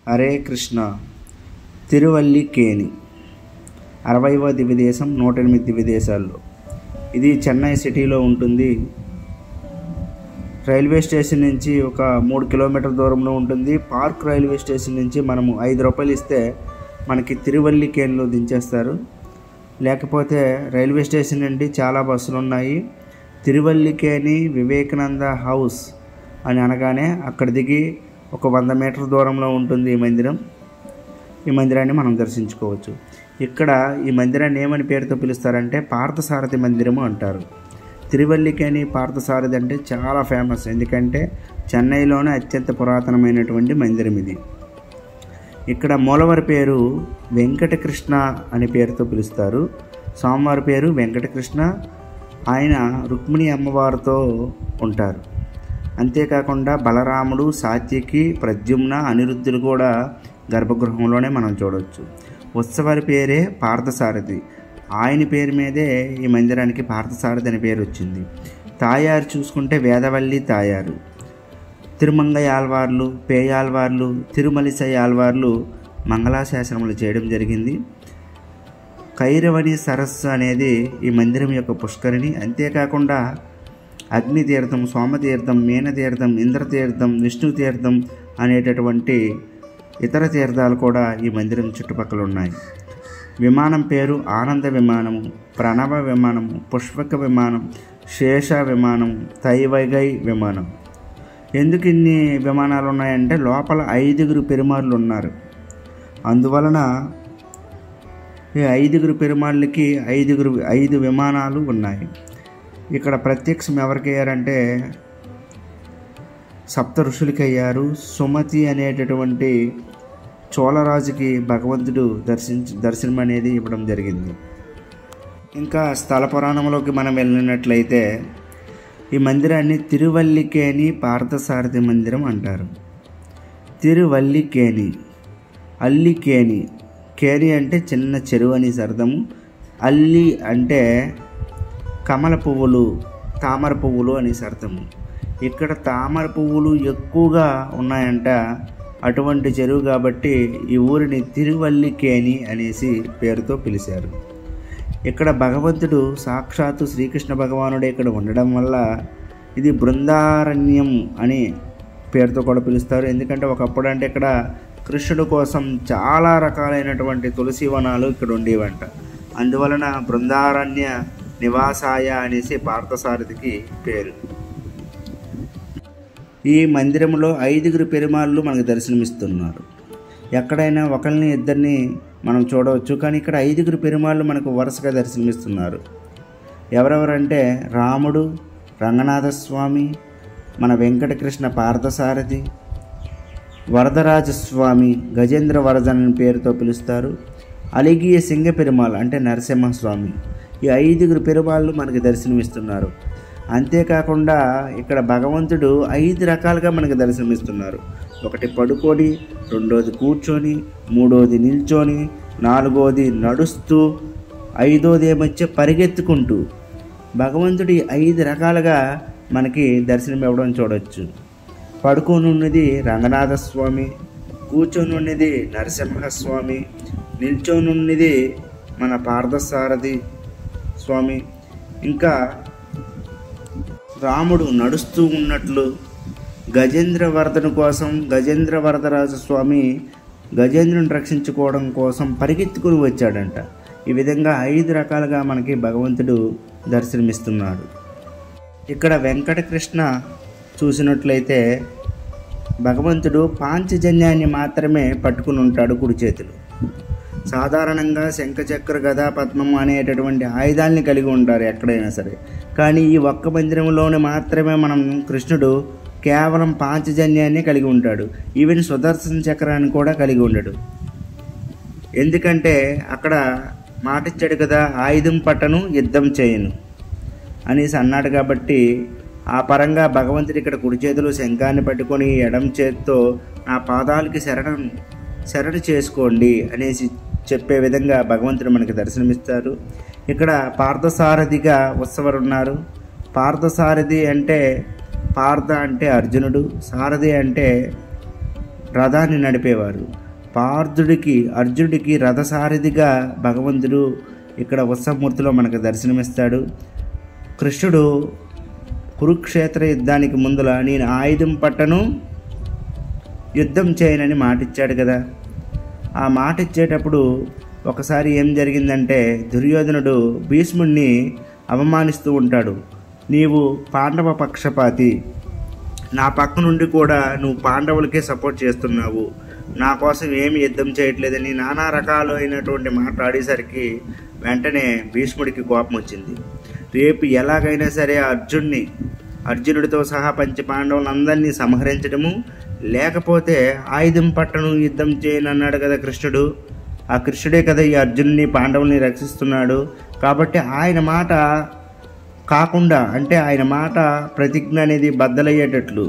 హరే కృష్ణ. తిరువల్లికేణి 60వ దివ్యదేశం, 108 దివ్యదేశాల్లో. ఇది చెన్నై సిటీలో ఉంటుంది. రైల్వే స్టేషన్ నుంచి ఒక 3 కిలోమీటర్ల దూరంలో ఉంటుంది. పార్క్ రైల్వే స్టేషన్ నుంచి మనము 5 రూపాయలు ఇస్తే మనకి తిరువల్లికేణిలో దించేస్తారు. లేకపోతే రైల్వే స్టేషన్ నుండి చాలా బస్సులు ఉన్నాయి. తిరువల్లికేణి వివేకానంద హౌస్ అని అనగానే అక్కడ దిగి ఒక 100 మీటర్ల దూరంలో ఉంటుంది ఈ మందిరం. ఈ మందిరాన్ని మనం దర్శించుకోవచ్చు. ఇక్కడ ఈ మందిరాన్ని ఏమని పేరుతో పిలుస్తారంటే పార్థసారథి మందిరము అంటారు. తిరువల్లికేణి పార్థసారథి అంటే చాలా ఫేమస్. ఎందుకంటే చెన్నైలోనే అత్యంత పురాతనమైనటువంటి మందిరం ఇది. ఇక్కడ మూలవారి పేరు వెంకటకృష్ణ అనే పేరుతో పిలుస్తారు. స్వామివారి పేరు వెంకటకృష్ణ. ఆయన రుక్మిణి అమ్మవారితో ఉంటారు. అంతేకాకుండా బలరాముడు, సాత్యకి, ప్రద్యుమ్న, అనిరుద్ధులు కూడా గర్భగృహంలోనే మనం చూడవచ్చు. ఉత్సవారి పేరే పార్థసారథి. ఆయన పేరు మీదే ఈ మందిరానికి పార్థసారథి అనే పేరు వచ్చింది. తాయారు చూసుకుంటే వేదవల్లి తాయారు. తిరుమంగై ఆళ్వార్లు, పేయాళ్వార్లు, తిరుమలిసై ఆళ్వార్లు మంగళాశాసనములు చేయడం జరిగింది. కైరవని సరస్సు అనేది ఈ మందిరం యొక్క పుష్కరిణి. అంతేకాకుండా అగ్నితీర్థం, సోమతీర్థం, మీనతీర్థం, ఇంద్రతీర్థం, విష్ణుతీర్థం అనేటటువంటి ఇతర తీర్థాలు కూడా ఈ మందిరం చుట్టుపక్కల ఉన్నాయి. విమానం పేరు ఆనంద విమానము, ప్రణవ విమానము, పుష్పక విమానం, శేష విమానం, తైవగై విమానం. ఎందుకు ఇన్ని విమానాలు ఉన్నాయంటే లోపల 5 పెరుమాళ్ళు ఉన్నారు. అందువలన ఈ 5 పెరుమాళ్ళకి 5 విమానాలు ఉన్నాయి. ఇక్కడ ప్రత్యక్షం ఎవరికి అయ్యారంటే సప్త ఋషులకి అయ్యారు. సుమతి అనేటటువంటి చోళరాజుకి భగవంతుడు దర్శనం అనేది ఇవ్వడం జరిగింది. ఇంకా స్థల పురాణంలోకి మనం వెళ్ళినట్లయితే ఈ మందిరాన్ని తిరువల్లికేణి పార్థసారథి మందిరం అంటారు. తిరువల్లికేణి, అల్లికేణి, కేణి అంటే చిన్న చెరువు అని అర్థము. అల్లి అంటే కమల పువ్వులు, తామర పువ్వులు అని అర్థము. ఇక్కడ తామర పువ్వులు ఎక్కువగా ఉన్నాయంట. అటువంటి చెరువు కాబట్టి ఈ ఊరిని తిరువల్లికేణి అనేసి పేరుతో పిలిచారు. ఇక్కడ భగవంతుడు సాక్షాత్తు శ్రీకృష్ణ భగవానుడే ఇక్కడ ఉండడం వల్ల ఇది బృందారణ్యం అని పేరుతో కూడా పిలుస్తారు. ఎందుకంటే ఒకప్పుడు అంటే ఇక్కడ కృష్ణుడు కోసం చాలా రకాలైనటువంటి తులసి వనాలు ఇక్కడ ఉండేవంట. అందువలన బృందారణ్య నివాసాయ అనేసి పార్థసారథికి పేరు. ఈ మందిరంలో 5 పెరుమాళ్ళు మనకు దర్శనమిస్తున్నారు. ఎక్కడైనా ఒకరిని ఇద్దరిని మనం చూడవచ్చు, కానీ ఇక్కడ 5 పెరుమాళ్ళు మనకు వరుసగా దర్శనమిస్తున్నారు. ఎవరెవరంటే రాముడు, రంగనాథస్వామి, మన వెంకటకృష్ణ పార్థసారథి, వరదరాజస్వామి, గజేంద్ర వరదన్ అనే పేరుతో పిలుస్తారు. అలిగియ సింగ పెరుమాళ్ అంటే నరసింహస్వామి. ఈ 5 పెరుమాళ్ళు మనకు దర్శనమిస్తున్నారు. అంతేకాకుండా ఇక్కడ భగవంతుడు 5 రకాలుగా మనకు దర్శనమిస్తున్నారు. ఒకటి పడుకొని, రెండోది కూర్చొని, మూడోది నిల్చొని, నాలుగోది నడుస్తూ, 5వది ఏమొచ్చే పరిగెత్తుకుంటూ భగవంతుడి 5 రకాలుగా మనకి దర్శనం ఇవ్వడం చూడవచ్చు. పడుకొని ఉన్నది రంగనాథస్వామి, కూర్చొని ఉన్నది నరసింహస్వామి, నిల్చొని ఉన్నది మన పార్థసారథి స్వామి. ఇంకా రాముడు నడుస్తూ ఉన్నట్లు గజేంద్ర వర్ధన కోసం గజేంద్ర వరదరాజు స్వామి గజేంద్రుని రక్షించుకోవడం కోసం పరిగెత్తుకుని వచ్చాడంట. ఈ విధంగా 5 రకాలుగా మనకి భగవంతుడు దర్శనమిస్తున్నాడు. ఇక్కడ వెంకటకృష్ణ చూసినట్లయితే భగవంతుడు పాంచజన్యాన్ని మాత్రమే పట్టుకుని ఉంటాడు కుడి చేతులు. సాధారణంగా శంఖచక్ర గదా పద్మం అనేటటువంటి ఆయుధాలని కలిగి ఉంటారు ఎక్కడైనా సరే. కానీ ఈ ఒక్క మందిరంలోనే మాత్రమే మనం కృష్ణుడు కేవలం పాంచజన్యాన్ని కలిగి ఉంటాడు. ఈవెన్ సుదర్శన చక్రాన్ని కూడా కలిగి ఉండడు. ఎందుకంటే అక్కడ మాటిచ్చాడు కదా, ఆయుధం పట్టను యుద్ధం చేయను అనేసి అన్నాడు. కాబట్టి ఆ పరంగా భగవంతుడు ఇక్కడ కుడి చేతులు శంఖాన్ని పట్టుకొని ఎడం చేత్తో నా పాదాలకి శరణు చేసుకోండి అనేసి చెప్పే విధంగా భగవంతుడు మనకి దర్శనమిస్తారు. ఇక్కడ పార్థసారథిగా ఉత్సవాలు ఉన్నారు. పార్థసారథి అంటే పార్థ అంటే అర్జునుడు, సారథి అంటే రథాన్ని నడిపేవారు. అర్జునుడికి రథసారథిగా భగవంతుడు ఇక్కడ ఉత్సవమూర్తిలో మనకు దర్శనమిస్తాడు. కృష్ణుడు కురుక్షేత్ర యుద్ధానికి ముందుల నేను ఆయుధం పట్టను, యుద్ధం చేయనని మాట ఇచ్చాడు కదా. ఆ మాట ఇచ్చేటప్పుడు ఒకసారి ఏం జరిగిందంటే, దుర్యోధనుడు భీష్ముడిని అవమానిస్తూ ఉంటాడు. నీవు పాండవ పక్షపాతి, నా పక్క నుండి కూడా నువ్వు పాండవులకే సపోర్ట్ చేస్తున్నావు, నా కోసం ఏమి యుద్ధం చేయట్లేదని నానా రకాలైనటువంటి మాట్లాడేసరికి వెంటనే భీష్ముడికి కోపం వచ్చింది. రేపు ఎలాగైనా సరే అర్జునుడితో సహా పంచ పాండవులందరినీ సంహరించడము, లేకపోతే ఆయుధం పట్టను, యుద్ధం చేయను అన్నాడు కదా కృష్ణుడు. ఆ కృష్ణుడే కదా ఈ అర్జునుని పాండవుల్ని రక్షిస్తున్నాడు. కాబట్టి ఆయన మాట కాకుండా, అంటే ఆయన మాట ప్రతిజ్ఞ అనేది బద్దలయ్యేటట్లు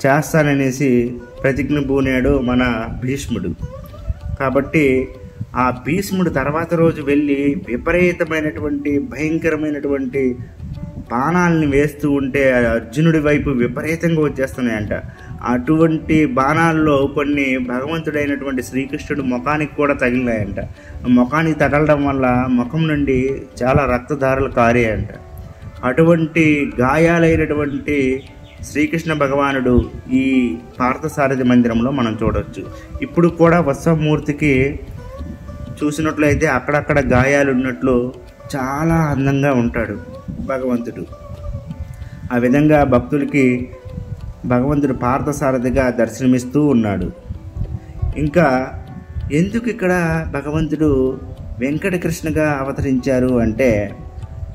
చేస్తాననేసి ప్రతిజ్ఞ పూనాడు మన భీష్ముడు. కాబట్టి ఆ భీష్ముడు తర్వాత రోజు వెళ్ళి విపరీతమైనటువంటి భయంకరమైనటువంటి బాణాలని వేస్తూ ఉంటే అర్జునుడి వైపు విపరీతంగా వచ్చేస్తున్నాయంట. అటువంటి బాణాల్లో కొన్ని భగవంతుడైనటువంటి శ్రీకృష్ణుడు ముఖానికి కూడా తగిలినాయంట. ముఖానికి తగలడం వల్ల ముఖం నుండి చాలా రక్తధారలు కారాయంట. అటువంటి గాయాలైనటువంటి శ్రీకృష్ణ భగవానుడు ఈ పార్థసారథి మందిరంలో మనం చూడవచ్చు. ఇప్పుడు కూడా ఉత్సవమూర్తికి చూసినట్లయితే అక్కడక్కడ గాయాలు ఉన్నట్లు చాలా అందంగా ఉంటాడు భగవంతుడు. ఆ విధంగా భక్తులకి భగవంతుడు పార్థసారథిగా దర్శనమిస్తూ ఉన్నాడు. ఇంకా ఎందుకు ఇక్కడ భగవంతుడు వెంకటకృష్ణగా అవతరించారు అంటే,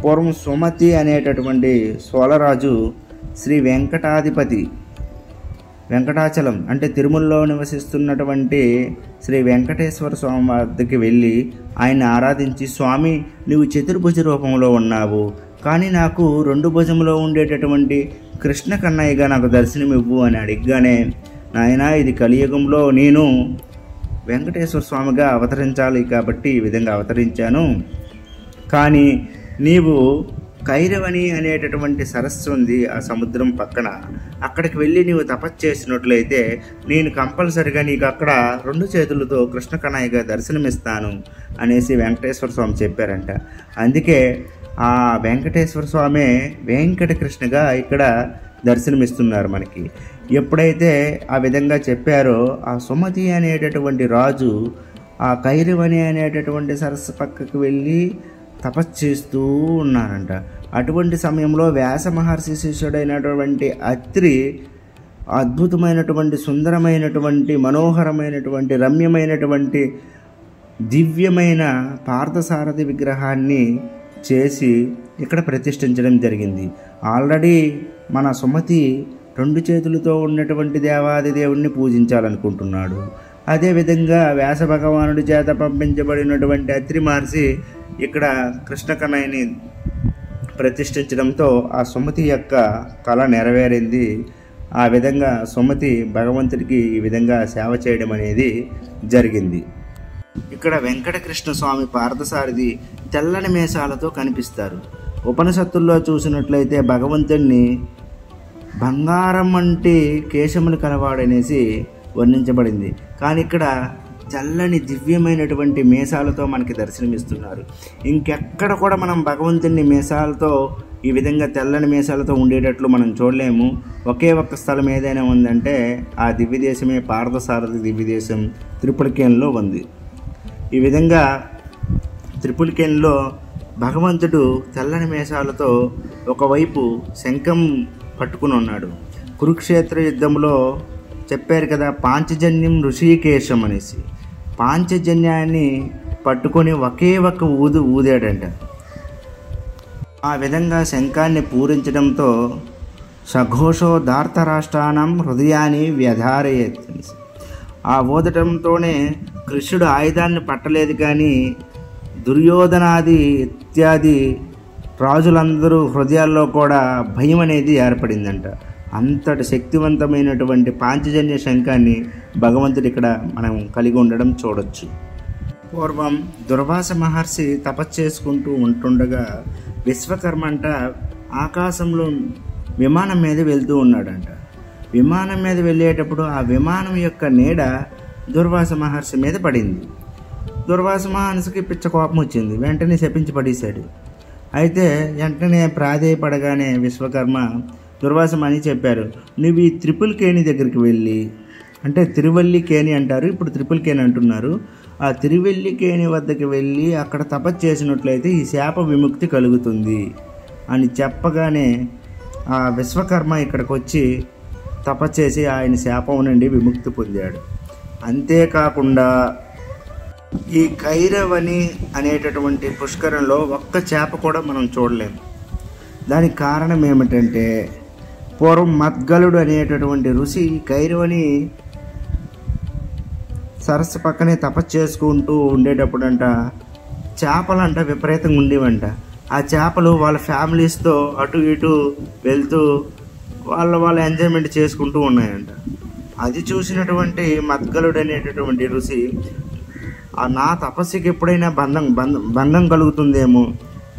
పూర్వం సుమతి అనేటటువంటి సోలరాజు శ్రీ వెంకటాచలం అంటే తిరుమలలో నివసిస్తున్నటువంటి శ్రీ వెంకటేశ్వర స్వామి వద్దకి వెళ్ళి ఆయన్ని ఆరాధించి, స్వామి నువ్వు చతుర్భుజ రూపంలో ఉన్నావు, కానీ నాకు 2 భుజంలో ఉండేటటువంటి కృష్ణ కన్నయ్యగా నాకు దర్శనం ఇవ్వు అని అడిగ్గానే, నాయనా ఇది కలియుగంలో నేను వెంకటేశ్వర స్వామిగా అవతరించాలి కాబట్టి ఈ విధంగా అవతరించాను, కానీ నీవు కైరవని అనేటటువంటి సరస్సు ఉంది ఆ సముద్రం పక్కన, అక్కడికి వెళ్ళి నీవు తపస్సు చేసినట్లయితే నేను కంపల్సరిగా నీకు అక్కడ 2 చేతులతో కృష్ణ కన్నయ్యగా దర్శనమిస్తాను అనేసి వెంకటేశ్వర స్వామి చెప్పారంట. అందుకే ఆ వెంకటేశ్వర స్వామి వెంకటకృష్ణగా ఇక్కడ దర్శనమిస్తున్నారు మనకి. ఎప్పుడైతే ఆ విధంగా చెప్పారో ఆ సుమతి అనేటటువంటి రాజు ఆ కైరవని అనేటటువంటి సరస్సు పక్కకు వెళ్ళి తపస్సు చేస్తూ ఉన్నారంట. అటువంటి సమయంలో వ్యాస మహర్షి శిష్యుడైనటువంటి అత్రి అద్భుతమైనటువంటి సుందరమైనటువంటి మనోహరమైనటువంటి రమ్యమైనటువంటి దివ్యమైన పార్థసారథి విగ్రహాన్ని చేసి ఇక్కడ ప్రతిష్ఠించడం జరిగింది. ఆల్రెడీ మన సుమతి 2 చేతులతో ఉన్నటువంటి దేవాది దేవుణ్ణి పూజించాలనుకుంటున్నాడు. అదేవిధంగా వ్యాస భగవానుడి చేత పంపించబడినటువంటి అత్రి మహర్షి ఇక్కడ కృష్ణ కన్నయ్యని ప్రతిష్ఠించడంతో ఆ సుమతి యొక్క కళ నెరవేరింది. ఆ విధంగా సుమతి భగవంతుడికి ఈ విధంగా సేవ చేయడం అనేది జరిగింది. ఇక్కడ వెంకటకృష్ణ స్వామి పార్థసారథి తెల్లని మేసాలతో కనిపిస్తారు. ఉపనిషత్తుల్లో చూసినట్లయితే భగవంతుడిని బంగారం వంటి కేశములు కలవాడనేసి వర్ణించబడింది. కానీ ఇక్కడ చల్లని దివ్యమైనటువంటి మేసాలతో మనకి దర్శనమిస్తున్నారు. ఇంకెక్కడ కూడా మనం భగవంతుని మేసాలతో ఈ విధంగా తెల్లని మేసాలతో ఉండేటట్లు మనం చూడలేము. ఒకే ఒక్క స్థలం ఏదైనా ఉందంటే ఆ దివ్యదేశమే పార్థసారథి దివ్యదేశం త్రిపులికేన్లో ఉంది. ఈ విధంగా త్రిపులికేన్లో భగవంతుడు తెల్లని మేసాలతో ఒకవైపు శంఖం పట్టుకుని ఉన్నాడు. కురుక్షేత్ర యుద్ధంలో చెప్పారు కదా పాంచజన్యం ఋషికేశం అనేసి, పాంచజన్యాన్ని పట్టుకొని ఒకే ఒక్క ఊదాడంట. ఆ విధంగా శంఖాన్ని పూరించడంతో సఘోషో ధార్తరాష్ట్రానం హృదయాన్ని వ్యధారయేత్. ఆ ఊదటంతోనే కృష్ణుడు ఆయుధాన్ని పట్టలేదు, కానీ దుర్యోధనాది ఇత్యాది రాజులందరూ హృదయాల్లో కూడా భయం అనేది ఏర్పడిందంట. అంతటి శక్తివంతమైనటువంటి పాంచజన్య శంఖాన్ని భగవంతుడు ఇక్కడ మనం కలిగి ఉండడం చూడొచ్చు. పూర్వం దుర్వాస మహర్షి తపస్సు చేసుకుంటూ ఉంటుండగా విశ్వకర్మ అంట ఆకాశంలో విమానం మీద వెళ్తూ ఉన్నాడంట. విమానం మీద వెళ్ళేటప్పుడు ఆ విమానం యొక్క నీడ దుర్వాస మహర్షి మీద పడింది. దుర్వాస మహర్షికి పిచ్చ కోపం వచ్చింది, వెంటనే శపించి పడేశాడు. అయితే వెంటనే ప్రాధేయపడగానే విశ్వకర్మ దుర్వాస మహర్షి చెప్పారు, నువ్వు ఈ త్రిపుల్ కేణి దగ్గరికి వెళ్ళి, అంటే తిరువల్లి కేణి అంటారు, ఇప్పుడు త్రిపుల్ కేణి అంటున్నారు, ఆ తిరువల్లి కేణి వద్దకు వెళ్ళి అక్కడ తపస్సు చేసినట్లయితే ఈ శాప విముక్తి కలుగుతుంది అని చెప్పగానే ఆ విశ్వకర్మ ఇక్కడికి వచ్చి తపస్సు చేసి ఆయన శాపం నుండి విముక్తి పొందాడు. అంతేకాకుండా ఈ కైరవని అనేటటువంటి పుష్కరంలో ఒక్క చేప కూడా మనం చూడలేము. దానికి కారణం ఏమిటంటే పూర్వం మద్గలుడు అనేటటువంటి ఋషి కైరవని సరస్సు పక్కనే తపస్సు చేసుకుంటూ ఉండేటప్పుడంట చేపలంట విపరీతంగా ఉండేవంట. ఆ చేపలు వాళ్ళ ఫ్యామిలీస్తో అటు ఇటు వెళ్తూ వాళ్ళ ఎంజాయ్మెంట్ చేసుకుంటూ ఉన్నాయంట. అది చూసినటువంటి మద్గలుడు అనేటటువంటి ఋషి నా తపస్సుకి ఎప్పుడైనా బంధం కలుగుతుందేమో,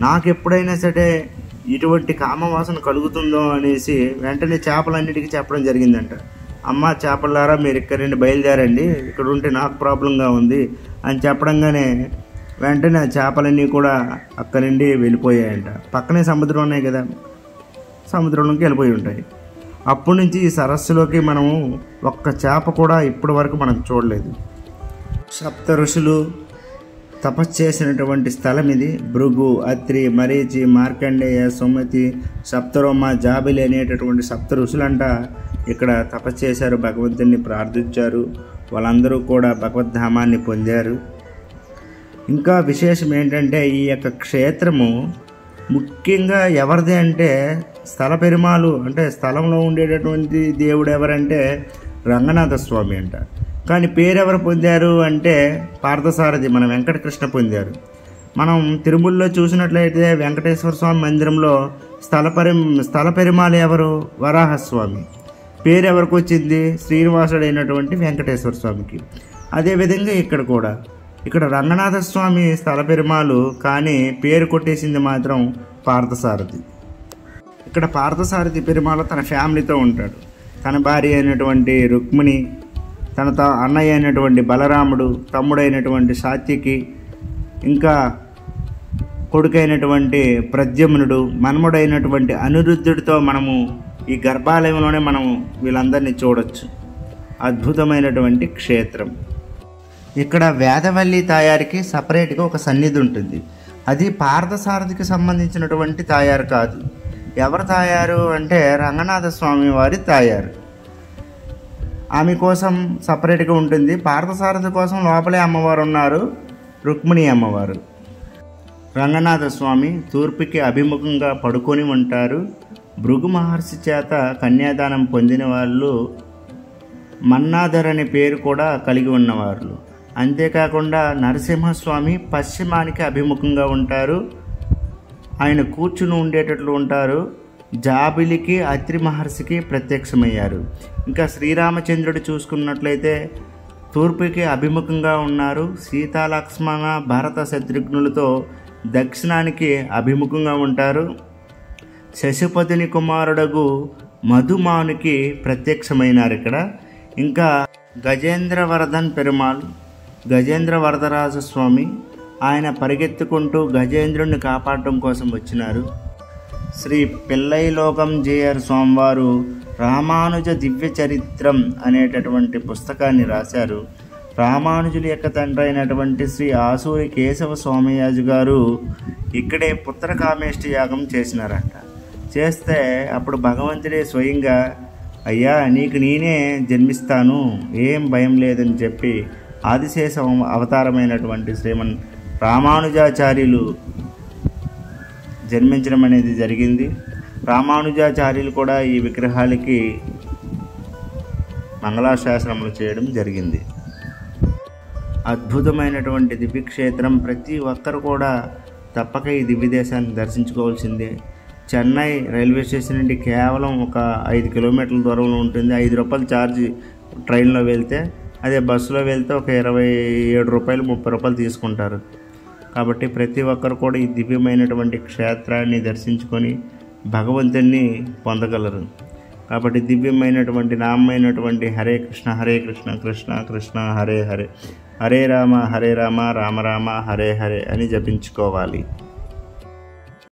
నాకు ఎప్పుడైనా సరే ఇటువంటి కామవాసన కలుగుతుందో అనేసి వెంటనే చేపలన్నిటికీ చెప్పడం జరిగిందంట. అమ్మ చేపలారా, మీరు ఇక్కడ నుండి బయలుదేరండి, ఇక్కడ ఉంటే నాకు ప్రాబ్లంగా ఉంది అని చెప్పడంగానే వెంటనే ఆ చేపలన్నీ కూడా అక్కడి నుండి వెళ్ళిపోయాయంట. పక్కనే సముద్రం ఉన్నాయి కదా, సముద్రంలోకి వెళ్ళిపోయి ఉంటాయి. అప్పటి నుంచి ఈ సరస్సులోకి మనము ఒక్క చేప కూడా ఇప్పటి వరకు మనం చూడలేదు. సప్త ఋషులు తపస్సు చేసినటువంటి స్థలం ఇది. భృగు, అత్రి, మరీచి, మార్కండేయ, సుమతి, సప్తరోమ, జాబిలి అనేటటువంటి సప్త ఋషులంట ఇక్కడ తపస్సు చేశారు, భగవంతుని ప్రార్థించారు. వాళ్ళందరూ కూడా భగవద్ధామాన్ని పొందారు. ఇంకా విశేషం ఏంటంటే ఈ యొక్క క్షేత్రము ముఖ్యంగా ఎవరిది అంటే స్థల పెరుమాలు, అంటే స్థలంలో ఉండేటటువంటి దేవుడు ఎవరంటే రంగనాథ స్వామి అంట. కానీ పేరెవరు పొందారు అంటే పార్థసారథి మన వెంకటకృష్ణ పొందారు. మనం తిరుమలలో చూసినట్లయితే వెంకటేశ్వర స్వామి మందిరంలో స్థల పెరుమాలు ఎవరు? వరాహస్వామి. పేరు ఎవరికి వచ్చింది? శ్రీనివాసుడైనటువంటి వెంకటేశ్వర స్వామికి. అదేవిధంగా ఇక్కడ కూడా ఇక్కడ రంగనాథ స్వామి స్థల పెరుమాలు, కానీ పేరు కొట్టేసింది మాత్రం పార్థసారథి. ఇక్కడ పార్థసారథి పెరుమాళ తన ఫ్యామిలీతో ఉంటాడు. తన భార్య అయినటువంటి రుక్మిణి, తన అన్నయ్య అయినటువంటి బలరాముడు, తమ్ముడైనటువంటి సాత్యకి, ఇంకా కొడుకైనటువంటి ప్రద్యుమ్నుడు, మన్ముడైనటువంటి అనిరుద్ధుడితో మనము ఈ గర్భాలయంలోనే మనం వీళ్ళందరినీ చూడొచ్చు. అద్భుతమైనటువంటి క్షేత్రం. ఇక్కడ వేదవల్లి తాయారికి సపరేట్గా ఒక సన్నిధి ఉంటుంది. అది పార్థసారథికి సంబంధించినటువంటి తాయారు కాదు. ఎవరు తాయారు అంటే రంగనాథ స్వామి వారి తాయారు. ఆమె కోసం సపరేట్గా ఉంటుంది. పార్థసారథి కోసం లోపలే అమ్మవారు ఉన్నారు, రుక్మిణి అమ్మవారు. రంగనాథ స్వామి తూర్పుకి అభిముఖంగా పడుకొని ఉంటారు. భృగు మహర్షి చేత కన్యాదానం పొందిన వాళ్ళు మన్నాధర్ అనే పేరు కూడా కలిగి ఉన్నవారు. అంతేకాకుండా నరసింహస్వామి పశ్చిమానికి అభిముఖంగా ఉంటారు. ఆయన కూర్చుని ఉండేటట్లు ఉంటారు. జాబిలికి, అత్రి మహర్షికి ప్రత్యక్షమయ్యారు. ఇంకా శ్రీరామచంద్రుడు చూసుకున్నట్లయితే తూర్పుకి అభిముఖంగా ఉన్నారు. సీతాలక్ష్మణ భరత శత్రుఘ్నులతో దక్షిణానికి అభిముఖంగా ఉంటారు. శశిపతిని కుమారుడగు మధుమానుకి ప్రత్యక్షమైనారు ఇక్కడ. ఇంకా గజేంద్రవర్ధన్ పెరుమాళ్, గజేంద్ర వరదరాజ స్వామి, ఆయన పరిగెత్తుకుంటూ గజేంద్రుడిని కాపాడటం కోసం వచ్చినారు. శ్రీ పిల్లైలోకం జేఆర్ స్వామివారు రామానుజ దివ్య చరిత్రం అనేటటువంటి పుస్తకాన్ని రాశారు. రామానుజుల యొక్క తండ్రి అయినటువంటి శ్రీ ఆసూరి కేశవ స్వామియాజు గారు ఇక్కడే పుత్రకామేష్టి యాగం చేసినారంట. చేస్తే అప్పుడు భగవంతుడే స్వయంగా, అయ్యా నీకు నేనే జన్మిస్తాను, ఏం భయం లేదని చెప్పి ఆదిశేష అవతారమైనటువంటి శ్రీమన్ రామానుజాచార్యులు జన్మించడం అనేది జరిగింది. రామానుజాచార్యులు కూడా ఈ విగ్రహాలకి మంగళాశాసనములు చేయడం జరిగింది. అద్భుతమైనటువంటి దివ్యక్షేత్రం. ప్రతి ఒక్కరు కూడా తప్పక ఈ దివ్యదేశాన్ని దర్శించుకోవాల్సిందే. చెన్నై రైల్వే స్టేషన్ నుండి కేవలం ఒక 5 కిలోమీటర్ల దూరంలో ఉంటుంది. 5 రూపాయలు ఛార్జ్ ట్రైన్లో వెళ్తే, అదే బస్సులో వెళ్తే ఒక 27 రూపాయలు 30 రూపాయలు తీసుకుంటారు. కాబట్టి ప్రతి ఒక్కరు కూడా ఈ దివ్యమైనటువంటి క్షేత్రాన్ని దర్శించుకొని భగవంతుని పొందగలరు. కాబట్టి దివ్యమైనటువంటి నామైనటువంటి హరే కృష్ణ కృష్ణ కృష్ణ హరే హరే, హరే రామ రామ రామ హరే హరే అని జపించుకోవాలి.